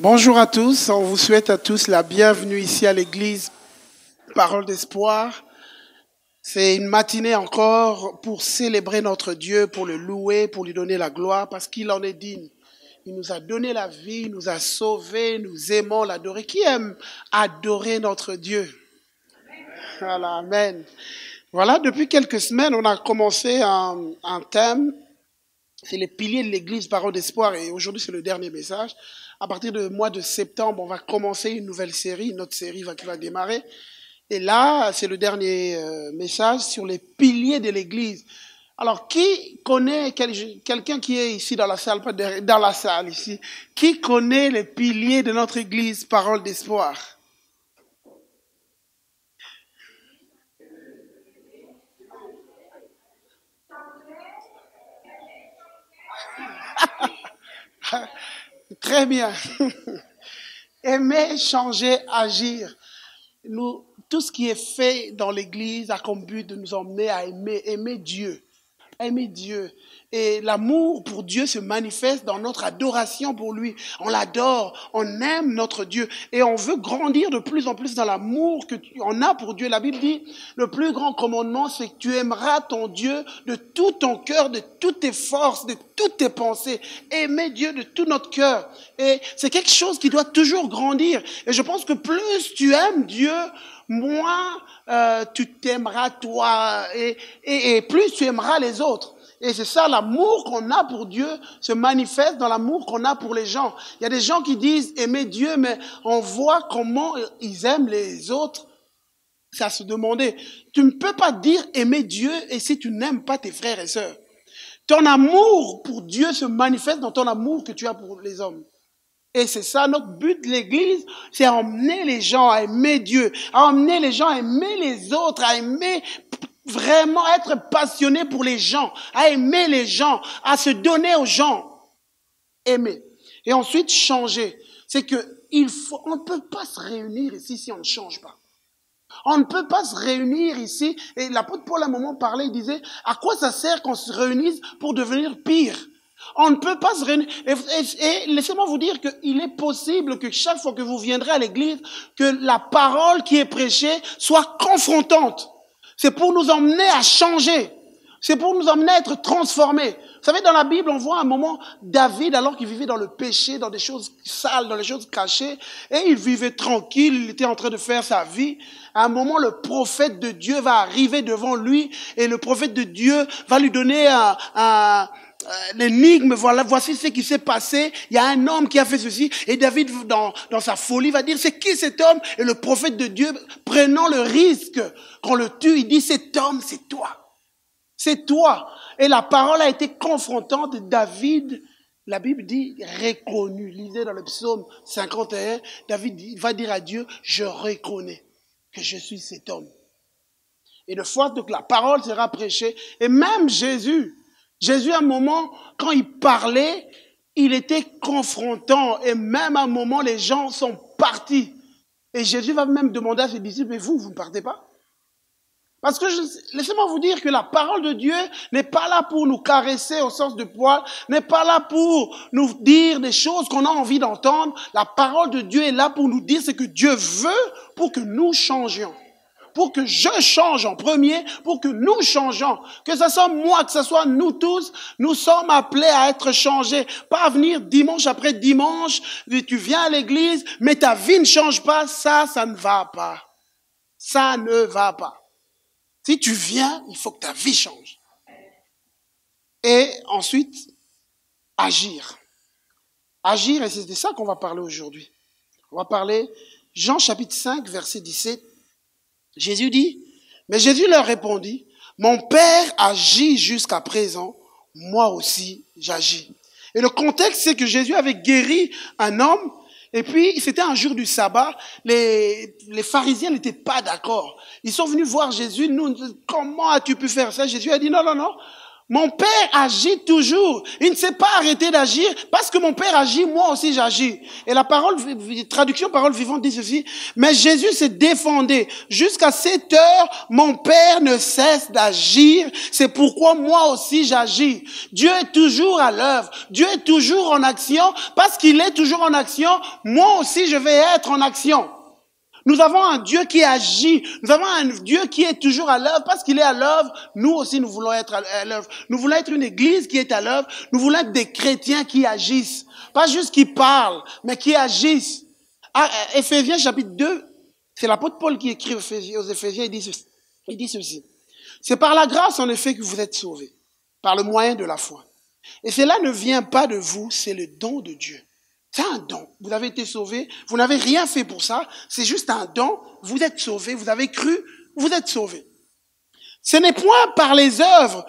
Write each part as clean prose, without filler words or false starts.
Bonjour à tous, on vous souhaite à tous la bienvenue ici à l'église Parole d'Espoir. C'est une matinée encore pour célébrer notre Dieu, pour le louer, pour lui donner la gloire parce qu'il en est digne. Il nous a donné la vie, il nous a sauvés, nous aimons l'adorer. Qui aime adorer notre Dieu? Voilà, amen. Voilà, depuis quelques semaines, on a commencé un thème, c'est les piliers de l'église Parole d'Espoir et aujourd'hui c'est le dernier message. À partir du mois de septembre, on va commencer une nouvelle série, une autre série qui va démarrer. Et là, c'est le dernier message sur les piliers de l'église. Alors, qui connaît, quelqu'un qui est ici dans la salle, pas dans la salle ici, qui connaît les piliers de notre église Parole d'Espoir? Très bien. Aimer, changer, agir. Tout ce qui est fait dans l'église a comme but de nous emmener à aimer Dieu. Aimer Dieu. Et l'amour pour Dieu se manifeste dans notre adoration pour lui. On l'adore, on aime notre Dieu. Et on veut grandir de plus en plus dans l'amour qu'on a pour Dieu. La Bible dit, le plus grand commandement, c'est que tu aimeras ton Dieu de tout ton cœur, de toutes tes forces, de toutes tes pensées. Aimer Dieu de tout notre cœur. Et c'est quelque chose qui doit toujours grandir. Et je pense que plus tu aimes Dieu, moins tu t'aimeras toi et plus tu aimeras les autres. Et c'est ça, l'amour qu'on a pour Dieu se manifeste dans l'amour qu'on a pour les gens. Il y a des gens qui disent aimer Dieu, mais on voit comment ils aiment les autres. C'est à se demander. Tu ne peux pas dire aimer Dieu et si tu n'aimes pas tes frères et sœurs. Ton amour pour Dieu se manifeste dans ton amour que tu as pour les hommes. Et c'est ça, notre but de l'église, c'est emmener les gens à aimer Dieu, à emmener les gens à aimer les autres, à aimer vraiment être passionné pour les gens, à aimer les gens, à se donner aux gens. Aimer. Et ensuite, changer. C'est que on ne peut pas se réunir ici si on ne change pas. On ne peut pas se réunir ici. Et l'apôtre Paul, à un moment, parlait, il disait, à quoi ça sert qu'on se réunisse pour devenir pire? On ne peut pas se réunir. Et laissez-moi vous dire qu'il est possible que chaque fois que vous viendrez à l'église, que la parole qui est prêchée soit confrontante. C'est pour nous emmener à changer. C'est pour nous emmener à être transformés. Vous savez, dans la Bible, on voit un moment David, alors qu'il vivait dans le péché, dans des choses sales, dans les choses cachées, et il vivait tranquille, il était en train de faire sa vie. À un moment, le prophète de Dieu va arriver devant lui, et le prophète de Dieu va lui donner l'énigme. Voilà, voici ce qui s'est passé. Il y a un homme qui a fait ceci, et David, dans sa folie, va dire, c'est qui cet homme? Et le prophète de Dieu, prenant le risque qu'on le tue, il dit, cet homme, c'est toi. C'est toi. Et la parole a été confrontante. David, la Bible dit, reconnu. Lisez dans le psaume 51, David va dire à Dieu, je reconnais que je suis cet homme. Et de fois que la parole sera prêchée, et même Jésus, à un moment, quand il parlait, il était confrontant. Et même à un moment, les gens sont partis. Et Jésus va même demander à ses disciples, mais vous ne partez pas? Parce que laissez-moi vous dire que la parole de Dieu n'est pas là pour nous caresser au sens de poil, n'est pas là pour nous dire des choses qu'on a envie d'entendre. La parole de Dieu est là pour nous dire ce que Dieu veut pour que nous changions. Pour que je change en premier, pour que nous changeons. Que ce soit moi, que ce soit nous tous, nous sommes appelés à être changés. Pas à venir dimanche après dimanche, tu viens à l'église, mais ta vie ne change pas, ça ne va pas. Ça ne va pas. Si tu viens, il faut que ta vie change. Et ensuite, agir. Agir, et c'est de ça qu'on va parler aujourd'hui. On va parler, Jean chapitre 5, verset 17. Jésus dit, mais Jésus leur répondit, mon Père agit jusqu'à présent, moi aussi j'agis. Et le contexte, c'est que Jésus avait guéri un homme. Et puis, c'était un jour du sabbat, les pharisiens n'étaient pas d'accord. Ils sont venus voir Jésus, comment as-tu pu faire ça? Jésus a dit, non, Mon Père agit toujours. Il ne s'est pas arrêté d'agir. Parce que mon Père agit, moi aussi j'agis. Et la traduction parole vivante dit ceci. Mais Jésus s'est défendu. Jusqu'à cette heure, mon Père ne cesse d'agir. C'est pourquoi moi aussi j'agis. Dieu est toujours à l'œuvre. Dieu est toujours en action. Parce qu'il est toujours en action, moi aussi je vais être en action. Nous avons un Dieu qui agit. Nous avons un Dieu qui est toujours à l'œuvre. Parce qu'il est à l'œuvre, nous aussi nous voulons être à l'œuvre. Nous voulons être une église qui est à l'œuvre. Nous voulons être des chrétiens qui agissent. Pas juste qui parlent, mais qui agissent. Éphésiens chapitre 2, c'est l'apôtre Paul qui écrit aux Éphésiens, il dit ceci. C'est par la grâce en effet que vous êtes sauvés, par le moyen de la foi. Et cela ne vient pas de vous, c'est le don de Dieu. C'est un don. Vous avez été sauvés. Vous n'avez rien fait pour ça. C'est juste un don. Vous êtes sauvés. Vous avez cru. Vous êtes sauvés. Ce n'est point par les œuvres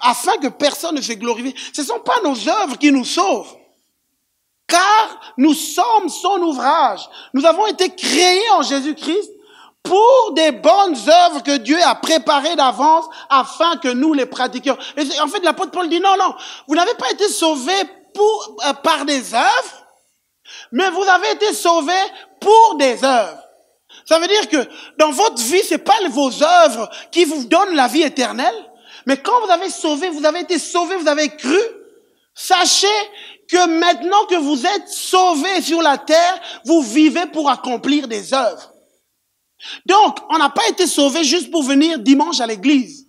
afin que personne ne se glorifie. Ce ne sont pas nos œuvres qui nous sauvent. Car nous sommes son ouvrage. Nous avons été créés en Jésus-Christ pour des bonnes œuvres que Dieu a préparées d'avance afin que nous les pratiquions. Et en fait, l'apôtre Paul dit non, vous n'avez pas été sauvés par des œuvres, mais vous avez été sauvés pour des œuvres. Ça veut dire que dans votre vie, c'est pas vos œuvres qui vous donnent la vie éternelle, mais quand vous avez été sauvés, vous avez cru, sachez que maintenant que vous êtes sauvés sur la terre, vous vivez pour accomplir des œuvres. Donc, on n'a pas été sauvés juste pour venir dimanche à l'église.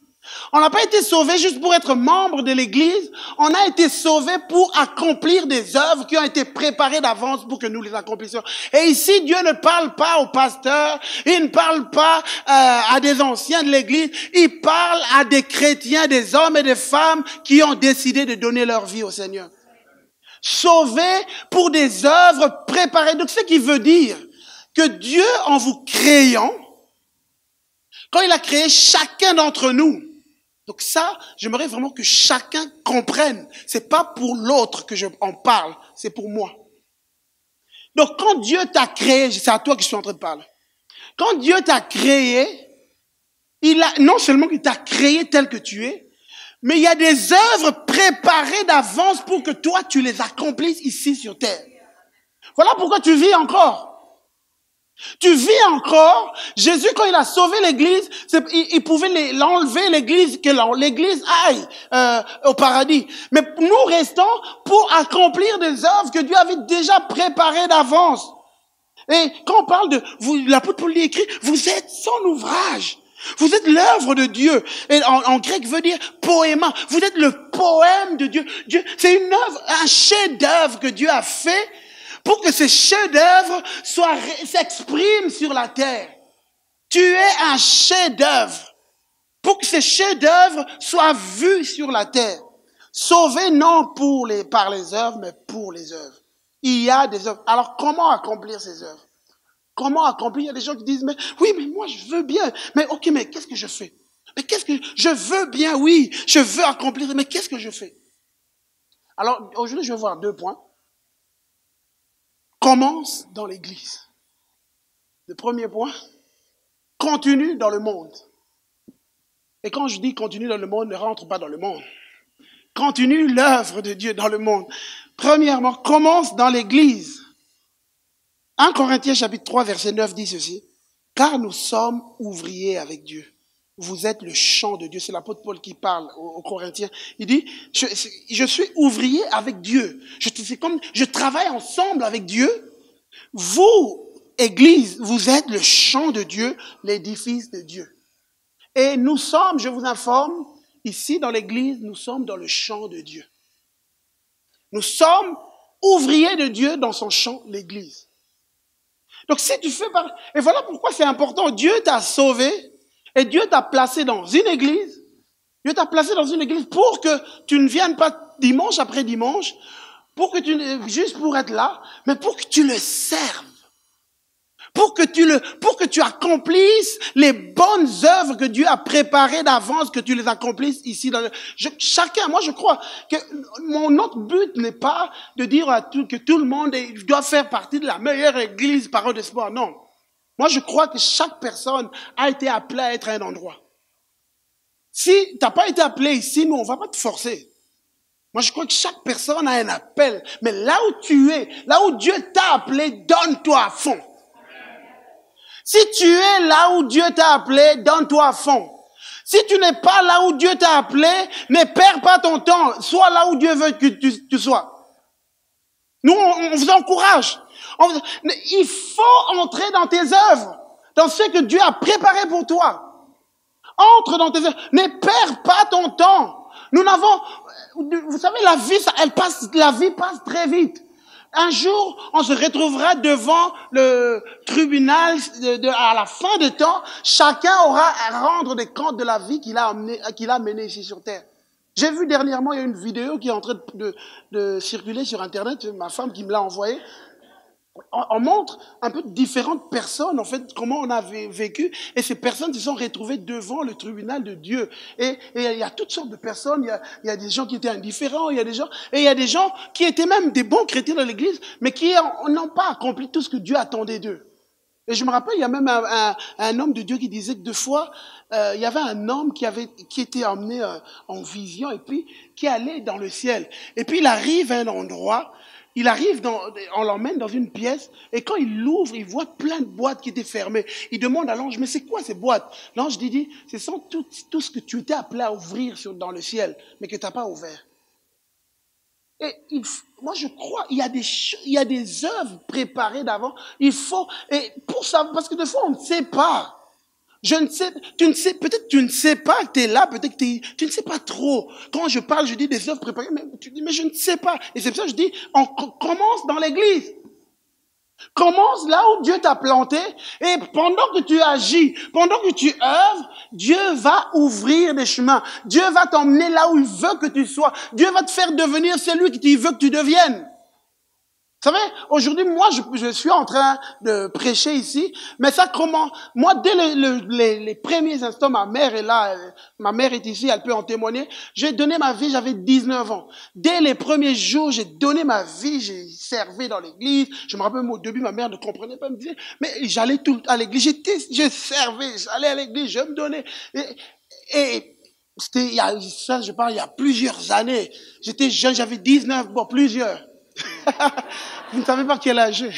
On n'a pas été sauvés juste pour être membre de l'église. On a été sauvés pour accomplir des œuvres qui ont été préparées d'avance pour que nous les accomplissions. Et ici, Dieu ne parle pas aux pasteurs. Il ne parle pas à des anciens de l'église. Il parle à des chrétiens, des hommes et des femmes qui ont décidé de donner leur vie au Seigneur. Sauvés pour des œuvres préparées. Donc, ce qui veut dire que Dieu, en vous créant, quand il a créé chacun d'entre nous, donc ça, j'aimerais vraiment que chacun comprenne. C'est pas pour l'autre que j'en parle, c'est pour moi. Donc quand Dieu t'a créé, c'est à toi que je suis en train de parler. Quand Dieu t'a créé, non seulement qu'il t'a créé tel que tu es, mais il y a des œuvres préparées d'avance pour que toi, tu les accomplisses ici sur terre. Voilà pourquoi tu vis encore. Tu vis encore. Jésus, quand il a sauvé l'église, il pouvait l'enlever l'église, que l'église aille au paradis. Mais nous restons pour accomplir des œuvres que Dieu avait déjà préparées d'avance. Et quand on parle l'apôtre Paul écrit, vous êtes son ouvrage. Vous êtes l'œuvre de Dieu. Et en grec veut dire poéma. Vous êtes le poème de Dieu. C'est une œuvre, un chef-d'œuvre que Dieu a fait pour que ce chef-d'œuvre s'exprime sur la terre. Tu es un chef-d'œuvre. Pour que ce chef-d'œuvre soit vu sur la terre. Sauvé non par les œuvres, mais pour les œuvres. Il y a des œuvres. Alors comment accomplir ces œuvres? Comment accomplir? Il y a des gens qui disent, mais moi je veux bien. Mais ok, mais qu'est-ce que je fais? Je veux bien, oui, je veux accomplir, mais qu'est-ce que je fais? Alors aujourd'hui, je vais voir 2 points. Commence dans l'église. Le premier point, continue dans le monde. Et quand je dis continue dans le monde, ne rentre pas dans le monde. Continue l'œuvre de Dieu dans le monde. Premièrement, commence dans l'église. 1 Corinthiens chapitre 3 verset 9 dit ceci. Car nous sommes ouvriers avec Dieu. Vous êtes le champ de Dieu. C'est l'apôtre Paul qui parle aux Corinthiens. Il dit, je suis ouvrier avec Dieu. C'est comme, je travaille ensemble avec Dieu. Vous, Église, vous êtes le champ de Dieu, l'édifice de Dieu. Et nous sommes, je vous informe, ici dans l'Église, nous sommes dans le champ de Dieu. Nous sommes ouvriers de Dieu dans son champ, l'Église. Donc si tu fais partie, et voilà pourquoi c'est important, Dieu t'a sauvé, et Dieu t'a placé dans une église. Dieu t'a placé dans une église pour que tu ne viennes pas dimanche après dimanche, juste pour être là, mais pour que tu le serves. Pour que tu accomplisses les bonnes œuvres que Dieu a préparées d'avance, que tu les accomplisses ici. Moi je crois que notre but n'est pas de dire que tout le monde doit faire partie de la meilleure église Parole d'Espoir. Non. Moi je crois que chaque personne a été appelée à être à un endroit. Si tu n'as pas été appelé ici, nous, on ne va pas te forcer. Moi, je crois que chaque personne a un appel. Mais là où tu es, là où Dieu t'a appelé, donne-toi à fond. Si tu es là où Dieu t'a appelé, donne-toi à fond. Si tu n'es pas là où Dieu t'a appelé, ne perds pas ton temps. Sois là où Dieu veut que tu sois. Nous, on vous encourage. Il faut entrer dans tes œuvres, dans ce que Dieu a préparé pour toi. Entre dans tes œuvres. Ne perds pas ton temps. Nous n'avons, vous savez, la vie passe très vite. Un jour, on se retrouvera devant le tribunal à la fin des temps. Chacun aura à rendre des comptes de la vie qu'il a menée ici sur terre. J'ai vu dernièrement, il y a une vidéo qui est en train de circuler sur Internet, ma femme qui me l'a envoyée. On montre un peu différentes personnes, en fait, comment on avait vécu. Et ces personnes se sont retrouvées devant le tribunal de Dieu. Et il y a toutes sortes de personnes. Il y a des gens qui étaient indifférents. Il y a des gens qui étaient même des bons chrétiens dans l'église, mais qui n'ont pas accompli tout ce que Dieu attendait d'eux. Et je me rappelle, il y a même un homme de Dieu qui disait que 2 fois, il y avait un homme qui était emmené en vision et puis qui allait dans le ciel. Et puis il arrive à un endroit. On l'emmène dans une pièce, et quand il l'ouvre, il voit plein de boîtes qui étaient fermées. Il demande à l'ange, mais c'est quoi ces boîtes? L'ange dit, ce sont tout ce que tu étais appelé à ouvrir dans le ciel, mais que tu n'as pas ouvert. Et moi je crois, il y a des œuvres préparées d'avant. Et pour ça, parce que des fois on ne sait pas. Peut-être tu ne sais pas que tu es là, peut-être que tu ne sais pas trop. Quand je parle, je dis des œuvres préparées, mais tu dis, mais je ne sais pas. Et c'est pour ça que je dis, on commence dans l'église. Commence là où Dieu t'a planté, et pendant que tu agis, pendant que tu œuvres, Dieu va ouvrir des chemins. Dieu va t'emmener là où il veut que tu sois. Dieu va te faire devenir celui qu'il veut que tu deviennes. Vous savez, aujourd'hui, moi, je suis en train de prêcher ici, mais ça comment? Moi, dès les premiers instants, ma mère est là, ma mère est ici, elle peut en témoigner. J'ai donné ma vie, j'avais 19 ans. Dès les premiers jours, j'ai donné ma vie, j'ai servi dans l'église. Je me rappelle, au début, ma mère ne comprenait pas, elle me disait, mais j'allais tout à l'église, je servais, j'allais à l'église, je me donnais. Et c'était, je parle, il y a plusieurs années. J'étais jeune, j'avais 19, bon, plusieurs. Vous ne savez pas quel âge j'ai.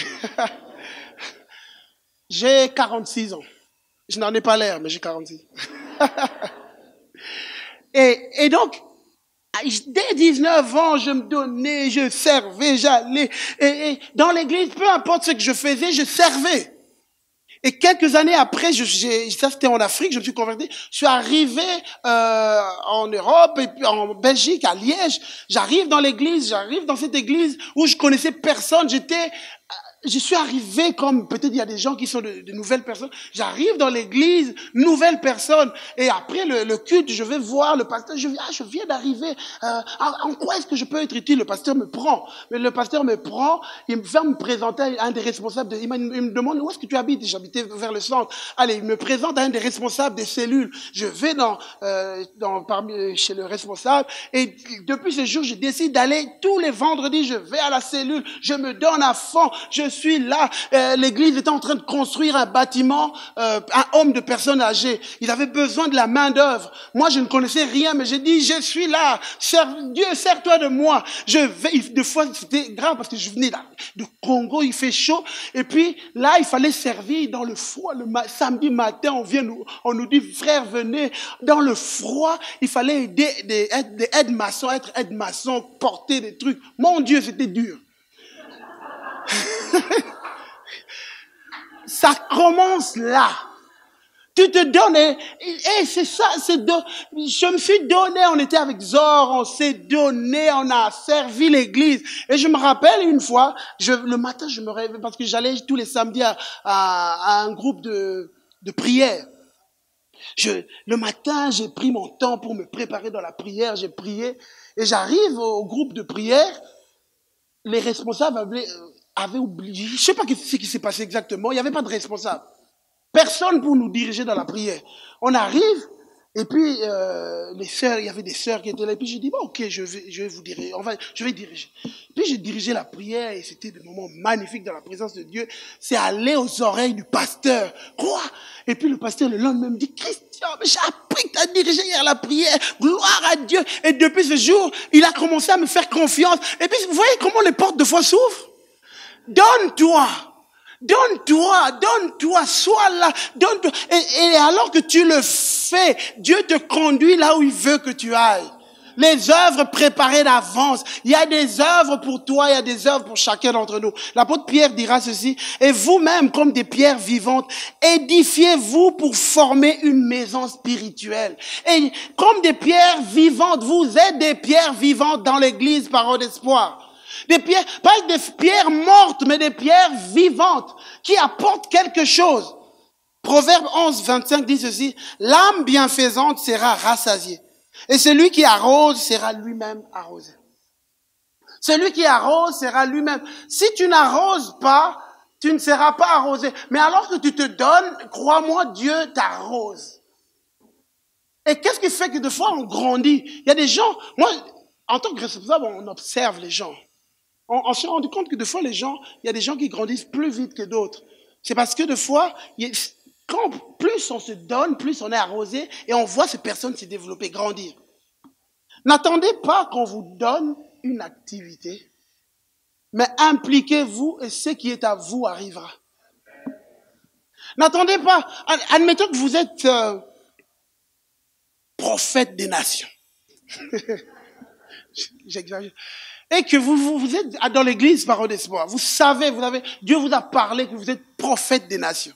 J'ai 46 ans. Je n'en ai pas l'air, mais j'ai 46. Et donc, dès 19 ans, je me donnais, je servais, j'allais. Et dans l'église, peu importe ce que je faisais, je servais. Et quelques années après, ça c'était en Afrique, je me suis converti. Je suis arrivé en Europe et puis en Belgique, à Liège. J'arrive dans cette église où je connaissais personne. Je suis arrivé comme, peut-être il y a des gens qui sont de nouvelles personnes. J'arrive dans l'église, nouvelle personne. Et après le culte, je vais voir le pasteur. Je viens d'arriver. En quoi est-ce que je peux être utile? Le pasteur me prend. Mais le pasteur me prend, il va me présenter à un des responsables. Il me demande où est-ce que tu habites? J'habitais vers le centre. Allez, il me présente à un des responsables des cellules. Je vais chez le responsable. Et depuis ce jour, je décide d'aller tous les vendredis. Je vais à la cellule. Je me donne à fond. Je suis là, l'église était en train de construire un bâtiment, un homme de personnes âgées. Il avait besoin de la main d'œuvre. Moi, je ne connaissais rien, mais j'ai dit, je suis là. Dieu, sers-toi de moi. Des fois, c'était grave parce que je venais là, de Congo, il fait chaud. Et puis, là, il fallait servir dans le froid. Samedi matin, on nous dit, frère, venez. Dans le froid, il fallait aider être aide-maçon, porter des trucs. Mon Dieu, c'était dur. Ça commence là. Tu te donnes, et c'est ça, je me suis donné, on était avec Zor, on s'est donné, on a servi l'église. Et je me rappelle une fois, le matin, je me réveillais, parce que j'allais tous les samedis à un groupe de prière. Le matin, j'ai pris mon temps pour me préparer dans la prière, j'ai prié, et j'arrive au groupe de prière, les responsables avaient oublié, je ne sais pas ce qui s'est passé exactement, il n'y avait pas de responsable. Personne pour nous diriger dans la prière. On arrive, et puis les sœurs, il y avait des sœurs qui étaient là, et puis j'ai dit, bon, ok, je vais vous diriger, je vais diriger. Puis j'ai dirigé la prière, et c'était des moments magnifiques dans la présence de Dieu. C'est allé aux oreilles du pasteur. Quoi? Et puis le pasteur, le lendemain, me dit, Christ, j'ai appris que tu as dirigé hier la prière. Gloire à Dieu. Et depuis ce jour, il a commencé à me faire confiance. Et puis, vous voyez comment les portes de foi s'ouvrent? Donne-toi. Donne-toi, donne-toi, sois là, donne-toi. Et alors que tu le fais, Dieu te conduit là où il veut que tu ailles. Les œuvres préparées d'avance. Il y a des œuvres pour toi, il y a des œuvres pour chacun d'entre nous. L'apôtre Pierre dira ceci: et vous-même, comme des pierres vivantes, édifiez-vous pour former une maison spirituelle. Et comme des pierres vivantes, vous êtes des pierres vivantes dans l'église Parole d'Espoir. Des pierres, pas des pierres mortes, mais des pierres vivantes qui apportent quelque chose. Proverbe 11, 25 dit ceci: l'âme bienfaisante sera rassasiée, et celui qui arrose sera lui-même arrosé. Celui qui arrose sera lui-même. Si tu n'arroses pas, tu ne seras pas arrosé. Mais alors que tu te donnes, crois-moi, Dieu t'arrose. Et qu'est-ce qui fait que des fois on grandit? Il y a des gens, moi, en tant que responsable, on observe les gens. On s'est rendu compte que des fois, il y a des gens qui grandissent plus vite que d'autres. C'est parce que des fois, quand plus on se donne, plus on est arrosé et on voit ces personnes se développer, grandir. N'attendez pas qu'on vous donne une activité, mais impliquez-vous et ce qui est à vous arrivera. N'attendez pas. Admettons que vous êtes prophète des nations. J'exagère. Et que vous êtes dans l'église Parole d'Espoir. Vous savez, Dieu vous a parlé que vous êtes prophète des nations.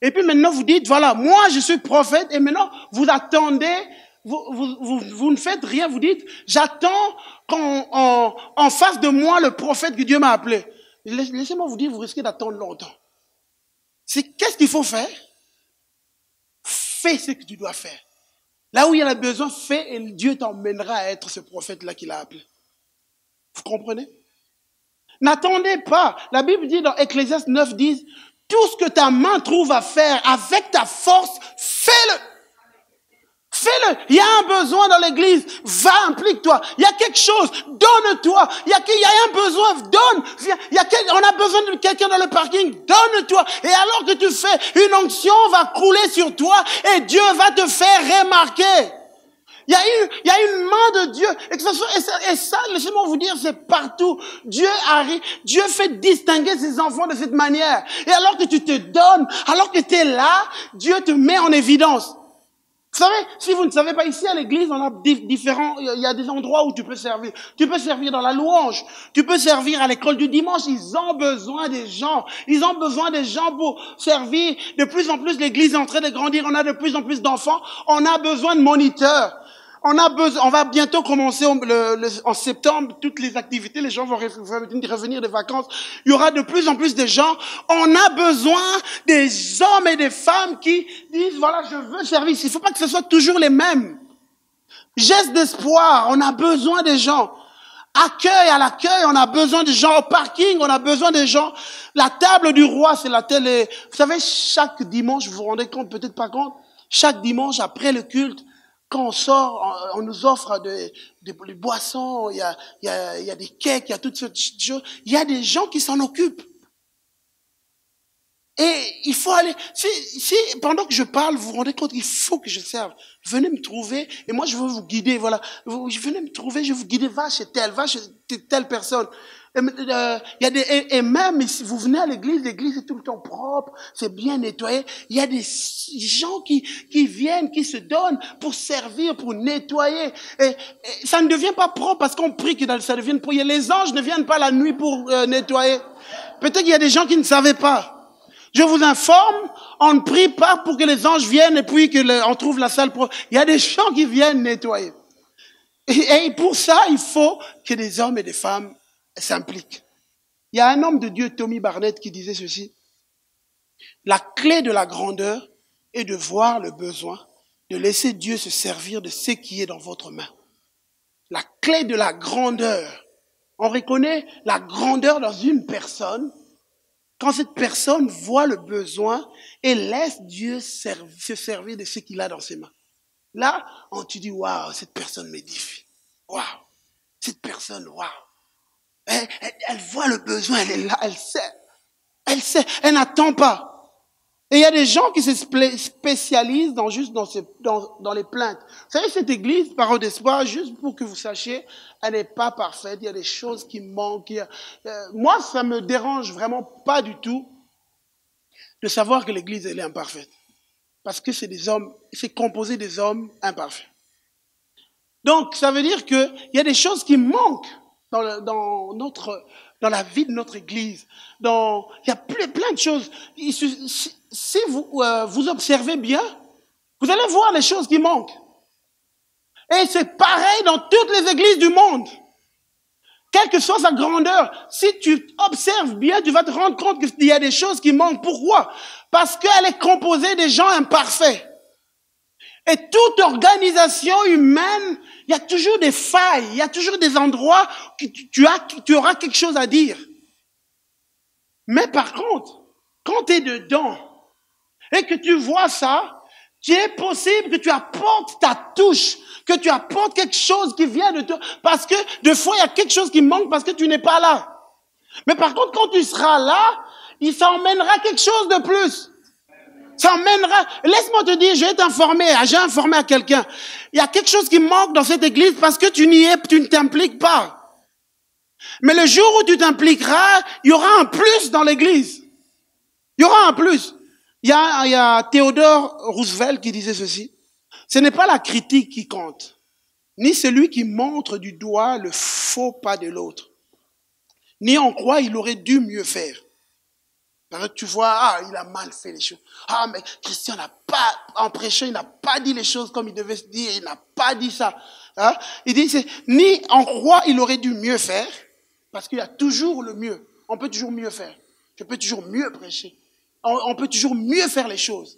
Et puis maintenant vous dites, voilà, moi je suis prophète, et maintenant vous attendez, vous ne faites rien, vous dites, j'attends qu'on fasse de moi le prophète que Dieu m'a appelé. Laissez-moi vous dire, vous risquez d'attendre longtemps. Qu'est-ce qu'il faut faire? Fais ce que tu dois faire. Là où il y en a besoin, fais, et Dieu t'emmènera à être ce prophète-là qu'il a appelé. Vous comprenez? N'attendez pas. La Bible dit dans Ecclésiaste 9, 10, tout ce que ta main trouve à faire avec ta force, fais-le. Fais-le. Il y a un besoin dans l'église. Va, implique-toi. Il y a quelque chose. Donne-toi. Il y a un besoin. Donne. On a besoin de quelqu'un dans le parking. Donne-toi. Et alors que tu fais, une onction va couler sur toi et Dieu va te faire remarquer. Il y a une main de Dieu. Et ça, laissez-moi vous dire, c'est partout. Dieu fait distinguer ses enfants de cette manière. Et alors que tu te donnes, alors que tu es là, Dieu te met en évidence. Vous savez, si vous ne savez pas, ici à l'église, on a il y a des endroits où tu peux servir. Tu peux servir dans la louange. Tu peux servir à l'école du dimanche. Ils ont besoin des gens. Ils ont besoin des gens pour servir. De plus en plus, l'église est en train de grandir. On a de plus en plus d'enfants. On a besoin de moniteurs. On va bientôt commencer en septembre, toutes les activités, les gens vont revenir de vacances. Il y aura de plus en plus de gens. On a besoin des hommes et des femmes qui disent, voilà, je veux servir. Il ne faut pas que ce soit toujours les mêmes. Geste d'espoir, on a besoin des gens. À l'accueil, on a besoin des gens. Au parking, on a besoin des gens. La table du roi, c'est la télé. Vous savez, chaque dimanche, vous vous rendez compte, peut-être pas compte, chaque dimanche, après le culte, quand on sort, on nous offre des boissons, il y a des cakes, il y a toutes sortes de choses. Il y a des gens qui s'en occupent. Et il faut aller, si pendant que je parle, vous vous rendez compte qu'il faut que je serve. Venez me trouver, et moi je veux vous guider, voilà. Venez me trouver, je vais vous guider, va chez telle personne. Et même si vous venez à l'église est tout le temps propre, c'est bien nettoyé. Il y a des gens qui viennent, qui se donnent pour servir, pour nettoyer. Et ça ne devient pas propre parce qu'on prie que ça devienne propre. Les anges ne viennent pas la nuit pour nettoyer. Peut-être qu'il y a des gens qui ne savaient pas. Je vous informe, on ne prie pas pour que les anges viennent et puis on trouve la salle propre. Il y a des gens qui viennent nettoyer. Et pour ça, il faut que des hommes et des femmes s'impliquent. Il y a un homme de Dieu, Tommy Barnett, qui disait ceci: la clé de la grandeur est de voir le besoin, de laisser Dieu se servir de ce qui est dans votre main. La clé de la grandeur. On reconnaît la grandeur dans une personne quand cette personne voit le besoin et laisse Dieu se servir de ce qu'il a dans ses mains. Là, on te dit, waouh, cette personne m'édifie. Waouh, cette personne, waouh. Elle voit le besoin, elle est là, elle sait, elle n'attend pas. Et il y a des gens qui se spécialisent dans les plaintes. Vous savez, cette église, Parole d'Espoir, juste pour que vous sachiez, elle n'est pas parfaite. Il y a des choses qui manquent. Moi, ça me dérange vraiment pas du tout de savoir que l'église, elle est imparfaite. Parce que c'est des hommes, c'est composé des hommes imparfaits. Donc, ça veut dire qu'il y a des choses qui manquent dans la vie de notre église. Il y a plein de choses. Si vous observez bien, vous allez voir les choses qui manquent. Et c'est pareil dans toutes les églises du monde. Quelle que soit sa grandeur, si tu observes bien, tu vas te rendre compte qu'il y a des choses qui manquent. Pourquoi? Parce qu'elle est composée des gens imparfaits. Et toute organisation humaine, il y a toujours des failles, il y a toujours des endroits où tu auras quelque chose à dire. Mais par contre, quand tu es dedans et que tu vois ça, il est possible que tu apportes ta touche, que tu apportes quelque chose qui vient de toi. Parce que des fois, il y a quelque chose qui manque parce que tu n'es pas là. Mais par contre, quand tu seras là, il s'emmènera quelque chose de plus. Ça emmènera. Laisse-moi te dire, je vais t'informer. J'ai informé à quelqu'un. Il y a quelque chose qui manque dans cette église parce que tu ne t'impliques pas. Mais le jour où tu t'impliqueras, il y aura un plus dans l'église. Il y aura un plus. Il y a Theodore Roosevelt qui disait ceci. Ce n'est pas la critique qui compte, ni celui qui montre du doigt le faux pas de l'autre, ni en quoi il aurait dû mieux faire. Parce que tu vois, il a mal fait les choses. Mais Christian n'a pas, en prêchant, il n'a pas dit les choses comme il devait se dire, il n'a pas dit ça. Il dit, ni en quoi il aurait dû mieux faire, parce qu'il y a toujours le mieux. On peut toujours mieux faire. Je peux toujours mieux prêcher. On peut toujours mieux faire les choses.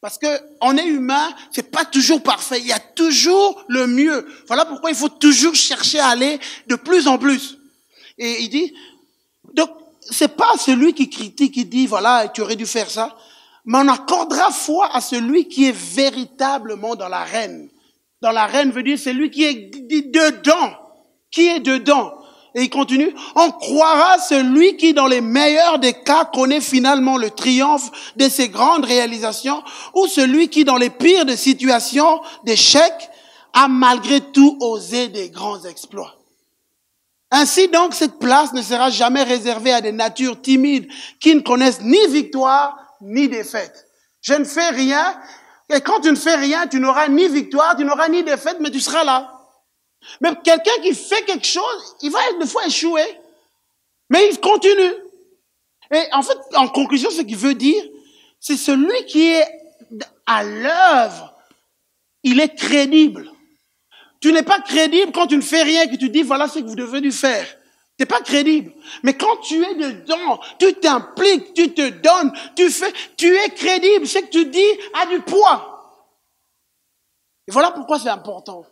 Parce que on est humain, c'est pas toujours parfait. Il y a toujours le mieux. Voilà pourquoi il faut toujours chercher à aller de plus en plus. Et il dit, donc, c'est pas celui qui critique, qui dit, voilà, tu aurais dû faire ça. Mais on accordera foi à celui qui est véritablement dans l'arène. Dans l'arène veut dire celui qui est dedans. Qui est dedans. Et il continue, on croira celui qui, dans les meilleurs des cas, connaît finalement le triomphe de ses grandes réalisations, ou celui qui, dans les pires des situations d'échec, a malgré tout osé des grands exploits. Ainsi donc, cette place ne sera jamais réservée à des natures timides qui ne connaissent ni victoire ni défaite. Je ne fais rien, et quand tu ne fais rien, tu n'auras ni victoire, tu n'auras ni défaite, mais tu seras là. Mais quelqu'un qui fait quelque chose, il va des fois échouer, mais il continue. Et en fait, en conclusion, ce qu'il veut dire, c'est celui qui est à l'œuvre, il est crédible. Tu n'es pas crédible quand tu ne fais rien, que tu dis voilà ce que vous devez dû faire. Tu n'es pas crédible. Mais quand tu es dedans, tu t'impliques, tu te donnes, tu es crédible. Ce que tu dis a du poids. Et voilà pourquoi c'est important.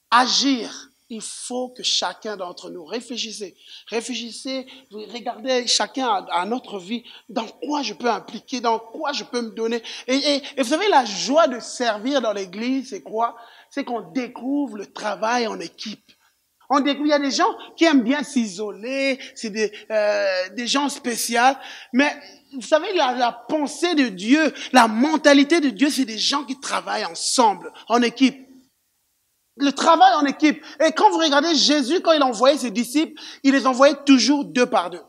Agir, il faut que chacun d'entre nous réfléchissez, regardez chacun à notre vie, dans quoi je peux impliquer, dans quoi je peux me donner. Et vous savez, la joie de servir dans l'église, c'est quoi? C'est qu'on découvre le travail en équipe. On découvre, il y a des gens qui aiment bien s'isoler, c'est des gens spéciaux, mais vous savez, la pensée de Dieu, la mentalité de Dieu, c'est des gens qui travaillent ensemble, en équipe. Le travail en équipe. Et quand vous regardez Jésus, quand il envoyait ses disciples, il les envoyait toujours 2 par 2.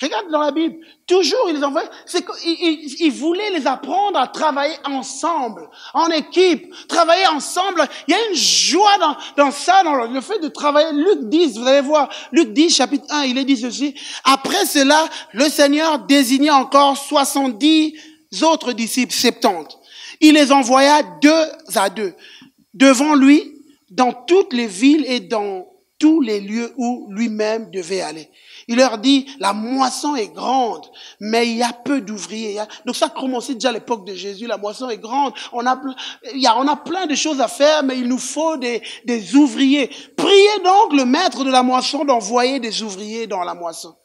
Regarde dans la Bible. Toujours, il les envoyait. Il voulait les apprendre à travailler ensemble, en équipe, travailler ensemble. Il y a une joie dans ça, dans le fait de travailler. Luc 10, vous allez voir, Luc 10, chapitre 1, il est dit ceci. Après cela, le Seigneur désigna encore 70 autres disciples, 70. Il les envoya 2 à 2. Devant lui, dans toutes les villes et dans tous les lieux où lui-même devait aller. Il leur dit, la moisson est grande, mais il y a peu d'ouvriers. Donc ça a commencé déjà à l'époque de Jésus, la moisson est grande. On a plein de choses à faire, mais il nous faut des ouvriers. Priez donc le maître de la moisson d'envoyer des ouvriers dans la moisson.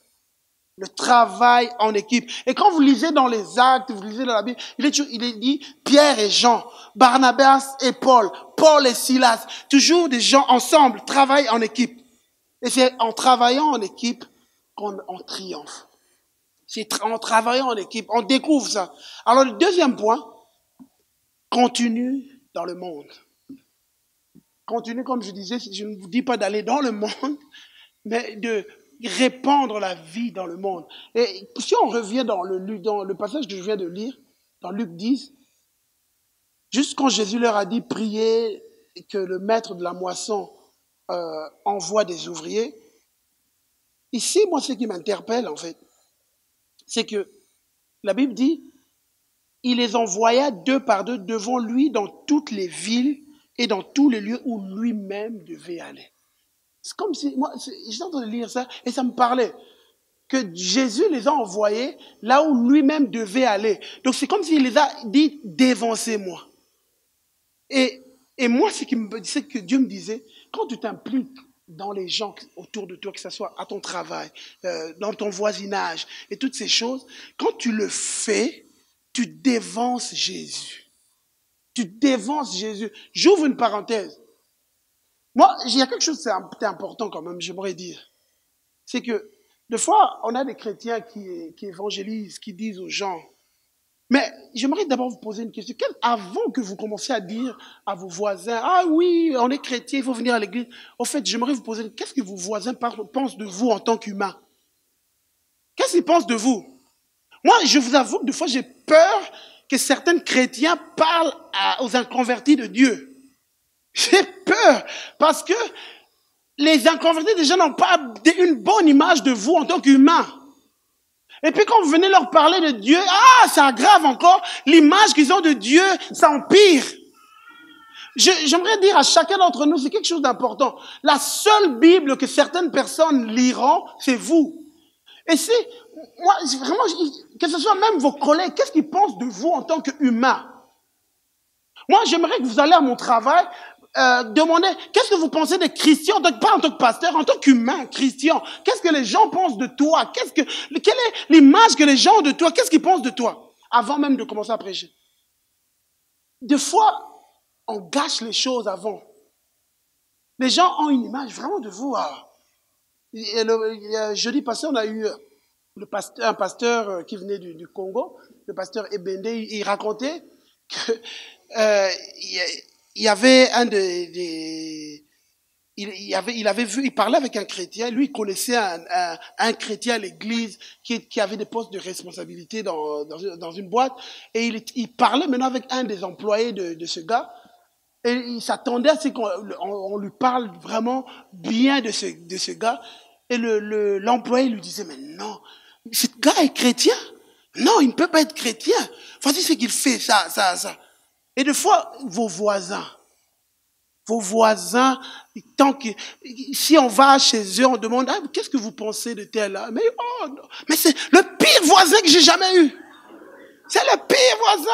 Le travail en équipe. Et quand vous lisez dans les actes, vous lisez dans la Bible, il est dit Pierre et Jean, Barnabas et Paul, Paul et Silas, toujours des gens ensemble, travaillent en équipe. Et c'est en travaillant en équipe qu'on triomphe. En travaillant en équipe, on découvre ça. Alors, le deuxième point, continue dans le monde. Continue, comme je disais, je ne vous dis pas d'aller dans le monde, mais de répandre la vie dans le monde. Et si on revient dans le passage que je viens de lire, dans Luc 10, juste quand Jésus leur a dit priez que le maître de la moisson envoie des ouvriers, ici, moi, ce qui m'interpelle, en fait, c'est que la Bible dit, il les envoya deux par deux devant lui dans toutes les villes et dans tous les lieux où lui-même devait aller. C'est comme si, moi, j'étais en train de lire ça et ça me parlait que Jésus les a envoyés là où lui-même devait aller. Donc c'est comme s'il les a dit, dévancez-moi. Et moi, c'est que Dieu me disait, quand tu t'impliques dans les gens autour de toi, que ce soit à ton travail, dans ton voisinage et toutes ces choses, quand tu le fais, tu dévances Jésus. Tu dévances Jésus. J'ouvre une parenthèse. Moi, il y a quelque chose d'important quand même, j'aimerais dire. C'est que, des fois, on a des chrétiens qui évangélisent, qui disent aux gens. Mais j'aimerais d'abord vous poser une question. Avant que vous commenciez à dire à vos voisins, ah oui, on est chrétien, il faut venir à l'église. Au fait, j'aimerais vous poser, qu'est-ce que vos voisins pensent de vous en tant qu'humain? Qu'est-ce qu'ils pensent de vous? Moi, je vous avoue que des fois, j'ai peur que certains chrétiens parlent aux inconvertis de Dieu. J'ai peur parce que les inconvertis déjà n'ont pas une bonne image de vous en tant qu'humain. Et puis quand vous venez leur parler de Dieu, ça aggrave encore l'image qu'ils ont de Dieu, ça empire. J'aimerais dire à chacun d'entre nous, c'est quelque chose d'important. La seule Bible que certaines personnes liront, c'est vous. Et c'est, moi, vraiment, que ce soit même vos collègues, qu'est-ce qu'ils pensent de vous en tant qu'humain? Moi, j'aimerais que vous allez à mon travail, demander, qu'est-ce que vous pensez des chrétiens, pas en tant que pasteur, en tant qu'humain, chrétien. Qu'est-ce que les gens pensent de toi? Quelle est l'image que les gens ont de toi? Qu'est-ce qu'ils pensent de toi? Avant même de commencer à prêcher. Des fois, on gâche les choses avant. Les gens ont une image vraiment de vous. Jeudi passé, on a eu un pasteur qui venait du Congo, le pasteur Ebende, il racontait que il y avait il parlait avec un chrétien, lui il connaissait un chrétien à l'église qui avait des postes de responsabilité dans une boîte, et il parlait maintenant avec un des employés de ce gars, et il s'attendait à ce qu'on lui parle vraiment bien de ce gars, et l'employé lui disait, mais non, ce gars est chrétien? Non, il ne peut pas être chrétien. Voici ce qu'il fait, ça. Et des fois, vos voisins, si on va chez eux, on demande, qu'est-ce que vous pensez de tel là? Mais c'est le pire voisin que j'ai jamais eu. C'est le pire voisin.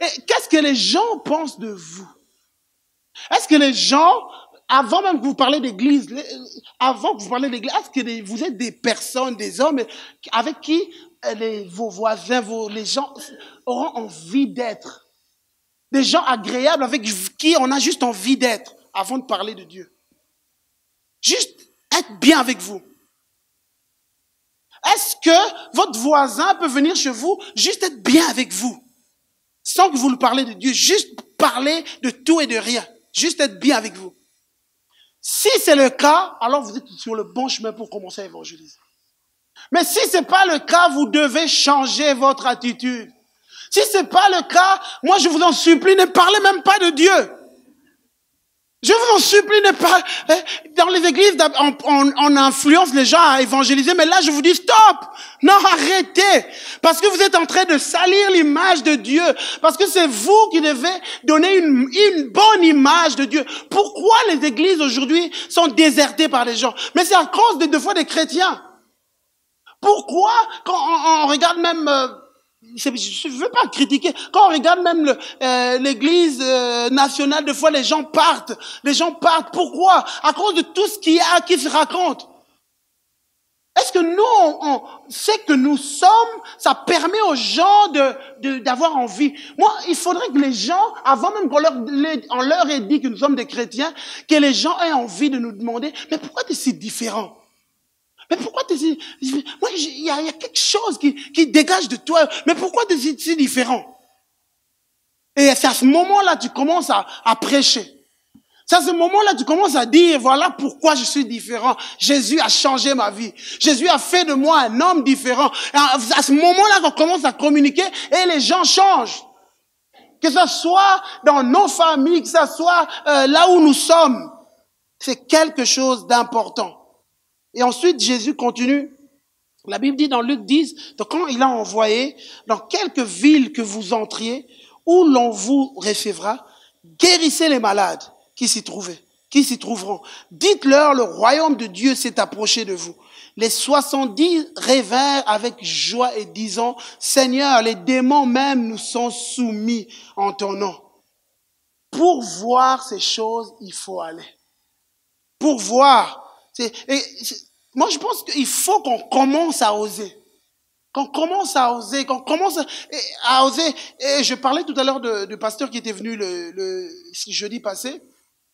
Et qu'est-ce que les gens pensent de vous? Est-ce que les gens, avant même que vous parlez d'église, est-ce que vous êtes des personnes, des hommes avec qui vos voisins, les gens auront envie d'être? Des gens agréables avec qui on a juste envie d'être avant de parler de Dieu. Juste être bien avec vous. Est-ce que votre voisin peut venir chez vous, juste être bien avec vous, sans que vous lui parlez de Dieu, juste parler de tout et de rien, juste être bien avec vous? Si c'est le cas, alors vous êtes sur le bon chemin pour commencer à évangéliser. Mais si c'est pas le cas, vous devez changer votre attitude. Si c'est pas le cas, moi je vous en supplie, ne parlez même pas de Dieu. Je vous en supplie, ne pas. Dans les églises, on influence les gens à évangéliser, mais là je vous dis stop. Non, arrêtez. Parce que vous êtes en train de salir l'image de Dieu. Parce que c'est vous qui devez donner une bonne image de Dieu. Pourquoi les églises aujourd'hui sont désertées par les gens? Mais c'est à cause des fois des chrétiens. Pourquoi, quand on regarde même, je ne veux pas critiquer, quand on regarde même l'église nationale, des fois les gens partent. Pourquoi? À cause de tout ce qui se raconte. Est-ce que nous, ce que nous sommes, ça permet aux gens d'avoir envie? Moi, il faudrait que les gens, avant même qu'on leur ait dit que nous sommes des chrétiens, que les gens aient envie de nous demander, mais pourquoi tu es si différent? Mais pourquoi tu es si... Moi, il y a quelque chose qui dégage de toi. Mais pourquoi tu es si différent? Et c'est à ce moment-là que tu commences à prêcher. C'est à ce moment-là que tu commences à dire, voilà pourquoi je suis différent. Jésus a changé ma vie. Jésus a fait de moi un homme différent. Et à ce moment-là qu'on commence à communiquer et les gens changent. Que ce soit dans nos familles, que ce soit là où nous sommes. C'est quelque chose d'important. Et ensuite, Jésus continue. La Bible dit dans Luc 10, donc quand il a envoyé, dans quelques villes que vous entriez, où l'on vous recevra, guérissez les malades qui s'y trouveront. Dites-leur, le royaume de Dieu s'est approché de vous. Les 70 revinrent avec joie et disant, Seigneur, les démons même nous sont soumis en ton nom. Pour voir ces choses, il faut aller. Pour voir. Moi, je pense qu'il faut qu'on commence à oser. Qu'on commence à oser, qu'on commence à oser. Et je parlais tout à l'heure du pasteur qui était venu le jeudi passé,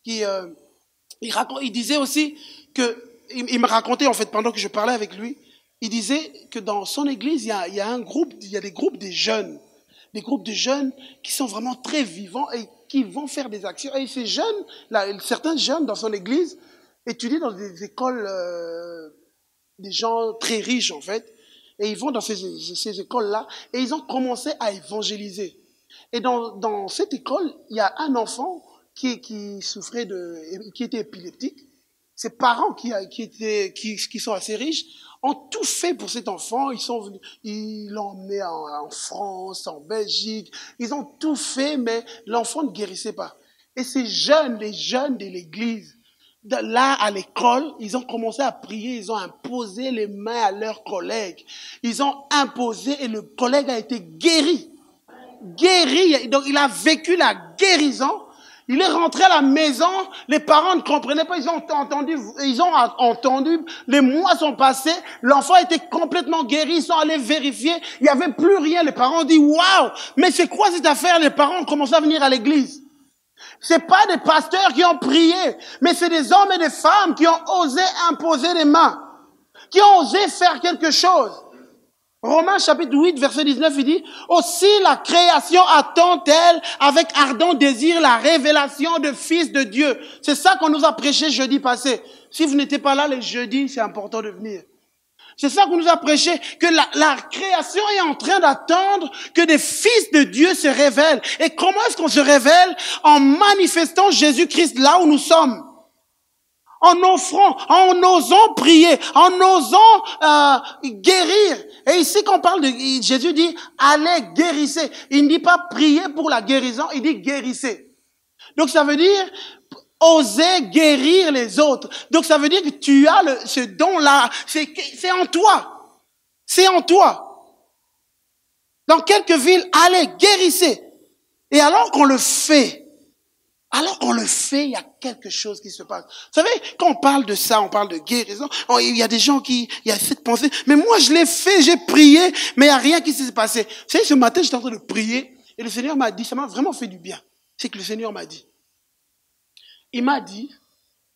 il disait aussi que, il me racontait en fait pendant que je parlais avec lui, il disait que dans son église, il y a des groupes de jeunes qui sont vraiment très vivants et qui vont faire des actions. Et ces jeunes, certains jeunes dans son église, étudient dans des écoles, des gens très riches en fait, et ils vont dans ces écoles-là, et ils ont commencé à évangéliser. Et dans cette école, il y a un enfant qui était épileptique. Ses parents qui sont assez riches ont tout fait pour cet enfant. Ils l'ont emmené en France, en Belgique. Ils ont tout fait, mais l'enfant ne guérissait pas. Et les jeunes de l'église, là, à l'école, ils ont commencé à prier, ils ont imposé les mains à leurs collègues. Ils ont imposé et le collègue a été guéri. Guéri, donc il a vécu la guérison. Il est rentré à la maison, les parents ne comprenaient pas, ils ont entendu, les mois sont passés, l'enfant était complètement guéri, ils sont allés vérifier, il n'y avait plus rien. Les parents ont dit, waouh, mais c'est quoi cette affaire? Les parents ont commencé à venir à l'église. C'est pas des pasteurs qui ont prié, mais c'est des hommes et des femmes qui ont osé imposer les mains, qui ont osé faire quelque chose. Romains chapitre 8, verset 19, il dit, aussi la création attend-elle avec ardent désir la révélation de Fils de Dieu. C'est ça qu'on nous a prêché jeudi passé. Si vous n'étiez pas là les jeudis, c'est important de venir. C'est ça qu'on nous a prêché, que la création est en train d'attendre que des fils de Dieu se révèlent. Et comment est-ce qu'on se révèle? En manifestant Jésus-Christ là où nous sommes. En offrant, en osant prier, en osant guérir. Et ici, quand on parle de Jésus dit, allez, guérissez. Il ne dit pas prier pour la guérison, il dit guérissez. Donc ça veut dire oser guérir les autres. Donc ça veut dire que tu as ce don-là, c'est en toi. C'est en toi. Dans quelques villes, allez, guérissez. Et alors qu'on le fait, il y a quelque chose qui se passe. Vous savez, quand on parle de ça, on parle de guérison, il y a des gens il y a cette pensée, mais moi je l'ai fait, j'ai prié, mais il n'y a rien qui s'est passé. Vous savez, ce matin, j'étais en train de prier, et le Seigneur m'a dit, ça m'a vraiment fait du bien. C'est que le Seigneur m'a dit. Il m'a dit,